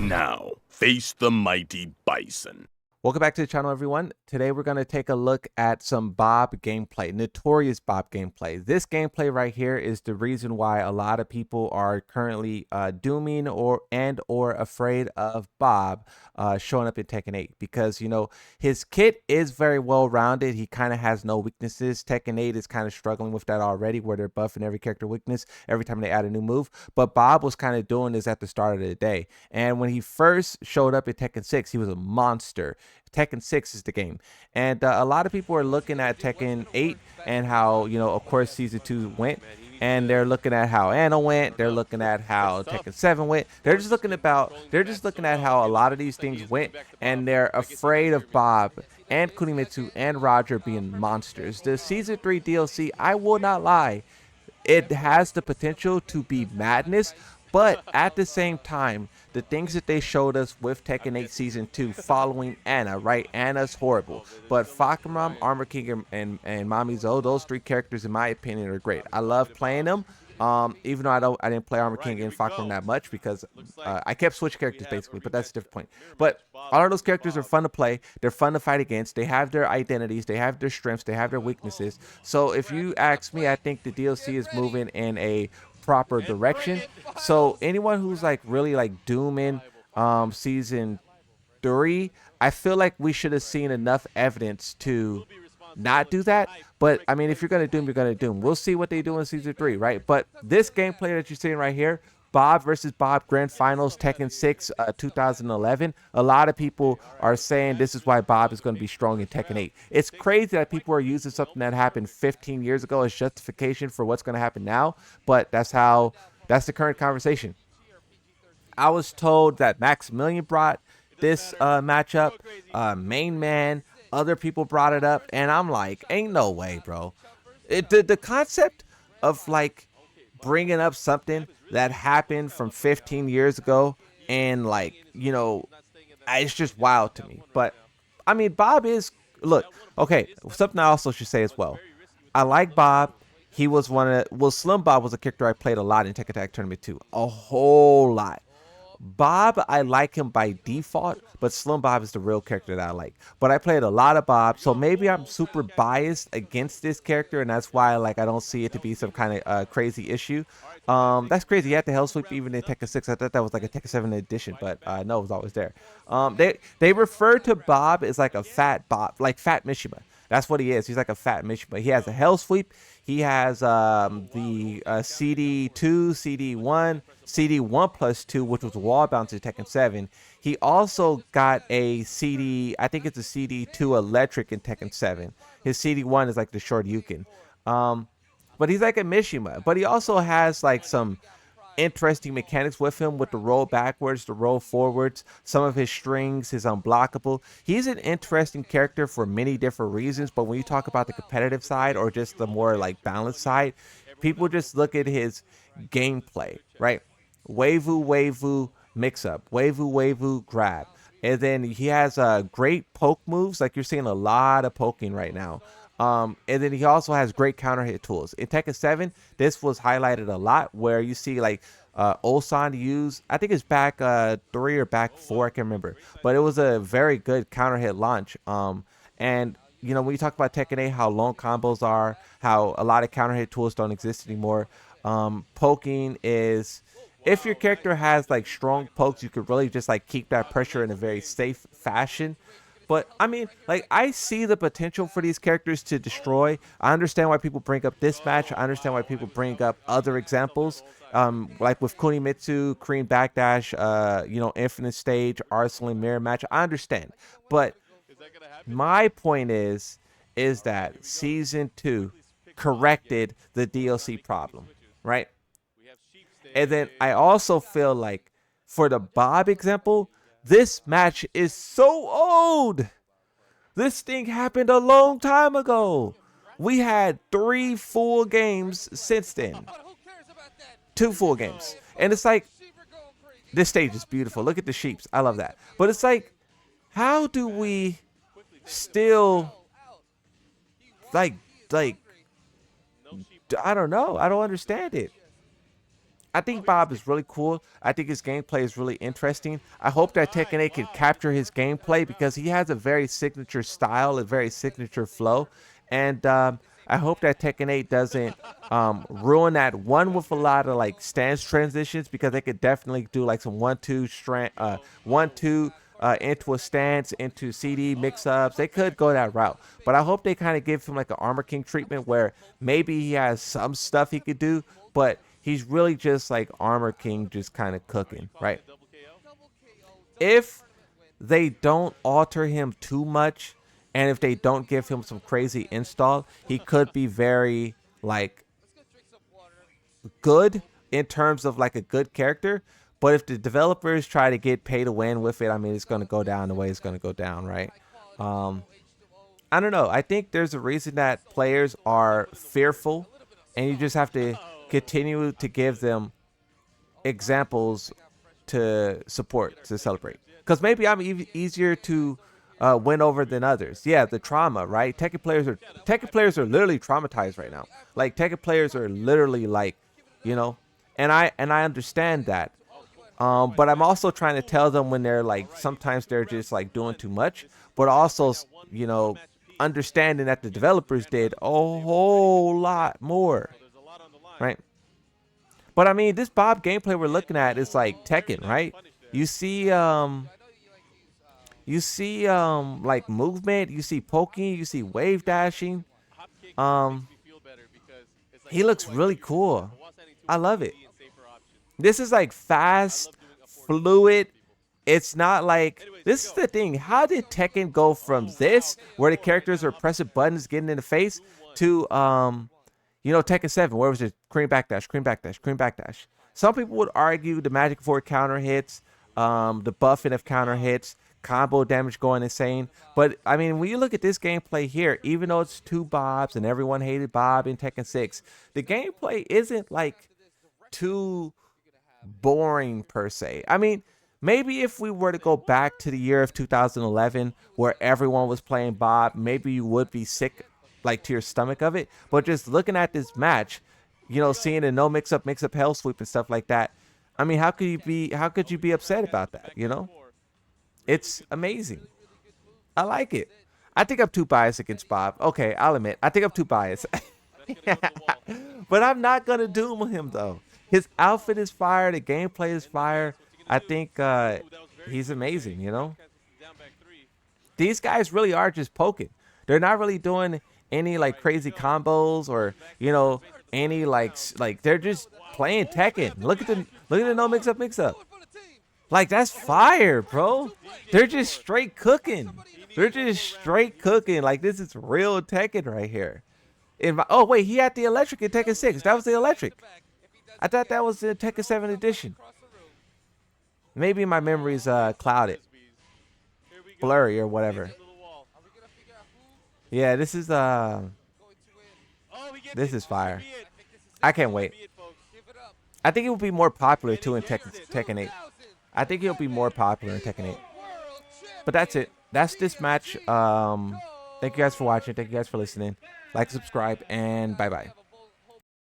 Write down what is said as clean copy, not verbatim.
Now, face the mighty bison. Welcome back to the channel, everyone. Today we're going to take a look at some Bob gameplay, notorious Bob gameplay. This gameplay right here is the reason why a lot of people are currently dooming or afraid of Bob showing up in Tekken 8, because his kit is very well rounded. He kind of has no weaknesses. Tekken 8 is kind of struggling with that already, where they're buffing every character weakness every time they add a new move. But Bob was kind of doing this at the start of the day, and when he first showed up in Tekken 6, he was a monster. Tekken 6 is the game, and a lot of people are looking at Tekken 8 and how, of course, season 2 went, and they're looking at how Anna went. They're looking at how Tekken 7 went. They're just looking at how a lot of these things went, and they're afraid of Bob and Kunimitsu and Roger being monsters. The season 3 DLC, I will not lie, it has the potential to be madness, but at the same time, the things that they showed us with Tekken 8 Season 2 following Anna, right? Anna's horrible. But Fakaram, Armor King, and Mami Zo, those three characters, in my opinion, are great. I love playing them. Even though I didn't play Armor King and Fakaram that much, because I kept switching characters basically, but that's a different point. But all of those characters are fun to play. They're fun to fight against. They have their identities. They have their strengths. They have their weaknesses. So if you ask me, I think the DLC is moving in a proper direction. So anyone who's like really like dooming season 3, I feel like we should have seen enough evidence to not do that. But I mean, if you're gonna doom, you're gonna doom. We'll see what they do in season 3, right? But this gameplay that you're seeing right here, Bob versus Bob Grand Finals Tekken 6 2011, a lot of people are saying this is why Bob is going to be strong in Tekken 8. It's crazy that people are using something that happened 15 years ago as justification for what's going to happen now, but that's the current conversation. I was told that Maximilian brought this matchup, Main Man, other people brought it up, and I'm like, ain't no way, bro. The concept of like bringing up something that happened from 15 years ago, and like, it's just wild to me. But I mean, Bob is, look, okay, something I also should say as well, I like Bob. He was Slim Bob was a character I played a lot in Tekken Tag Tournament 2, a whole lot. Bob, I like him by default, but Slim Bob is the real character that I like. But I played a lot of Bob, so maybe I'm super biased against this character, and that's why I don't see it to be some kind of crazy issue. That's crazy. He had the Hell Sweep even in Tekken 6. I thought that was like a Tekken 7 edition, but no, it was always there. They refer to Bob as like a fat Bob, like Fat Mishima. That's what he is. He's like a fat Mishima. He has a Hell Sweep. He has the CD2, CD1, CD1 plus 2, which was wall bounce in Tekken 7. He also got a CD, I think it's a CD2 electric in Tekken 7. His CD1 is like the short Yukin. But he's like a Mishima. But he also has like some interesting mechanics with him, with the roll backwards, the roll forwards, some of his strings, his unblockable. He's an interesting character for many different reasons, but when you talk about the competitive side or just the more like balanced side, people just look at his gameplay, right? Wavu Wavu mix up, Wavu Wavu grab. And then he has great poke moves, like you're seeing a lot of poking right now. And then he also has great counter hit tools. In Tekken 7, this was highlighted a lot, where you see like Ulsan use, I think it's back 3 or back 4, I can't remember, but it was a very good counter hit launch. And when you talk about Tekken 8, how long combos are, how a lot of counter hit tools don't exist anymore. Poking is, if your character has like strong pokes, you could really just like keep that pressure in a very safe fashion. But I mean, like, I see the potential for these characters to destroy. I understand why people bring up this match. I understand why people bring up other examples, like with Kunimitsu, Cream Backdash, Infinite Stage, Arsenal and Mirror match. I understand, but my point is that season 2 corrected the DLC problem, right? And then I also feel like for the Bob example, this match is so old. This thing happened a long time ago. We had 3 full games since then. 2 full games. And it's like, this stage is beautiful. Look at the sheeps. I love that. But it's like, how do we still like I don't know. I don't understand it. I think Bob is really cool. I think his gameplay is really interesting. I hope that Tekken 8 can capture his gameplay because he has a very signature style, a very signature flow. And I hope that Tekken 8 doesn't ruin that one with a lot of like stance transitions because they could definitely do like some 1-2 strand, 1-2 into a stance, into CD mix-ups. They could go that route, but I hope they kind of give him like an Armor King treatment where maybe he has some stuff he could do, but he's really just like Armor King, just kind of cooking, right? If they don't alter him too much, and if they don't give him some crazy install, he could be very like good in terms of like a good character. But if the developers try to get pay to win with it, I mean, it's going to go down the way it's going to go down, right? Um, I don't know. I think there's a reason that players are fearful, and you just have to continue to give them examples to support, to celebrate. Because maybe I'm easier to win over than others. Yeah, the trauma, right? Tekken players are literally traumatized right now. Like Tekken players are literally like, you know, and I understand that. But I'm also trying to tell them when they're like sometimes they're just like doing too much, but also you know understanding that the developers did a whole lot more, right? But I mean, this Bob gameplay we're looking at is like Tekken, right? You see, like movement, you see poking, you see wave dashing. Um, he looks really cool. I love it. This is like fast, fluid. It's not like this is the thing. How did Tekken go from this, where the characters are pressing buttons, getting in the face, to Tekken 7, where was it cream backdash, cream backdash, cream backdash? Some people would argue the magic for counter hits, the buffing of counter hits, combo damage going insane. But I mean, when you look at this gameplay here, even though it's two Bobs and everyone hated Bob in Tekken 6, the gameplay isn't like too boring per se. I mean, maybe if we were to go back to the year of 2011 where everyone was playing Bob, maybe you would be sick like to your stomach of it. But just looking at this match, seeing the no mix up hell sweep and stuff like that. I mean, how could you be upset about that, It's amazing. I like it. I think I'm too biased against Bob. Okay, I'll admit. I think I'm too biased. But I'm not gonna doom him though. His outfit is fire. The gameplay is fire. I think he's amazing. These guys really are just poking. They're not really doing any like crazy combos or any like they're just playing Tekken. Look at the no mix up. Like that's fire, bro. They're just straight cooking. They're just straight cooking. Like this is real Tekken right here. Oh wait, he had the electric in Tekken 6. That was the electric. I thought that was the Tekken 7 edition. Maybe my memory's clouded, blurry or whatever. Yeah, this is fire. I can't wait. I think it will be more popular too in Tekken 8. I think it'll be more popular in Tekken 8. But that's it. That's this match. Thank you guys for watching. Thank you guys for listening. Like, subscribe, and bye-bye.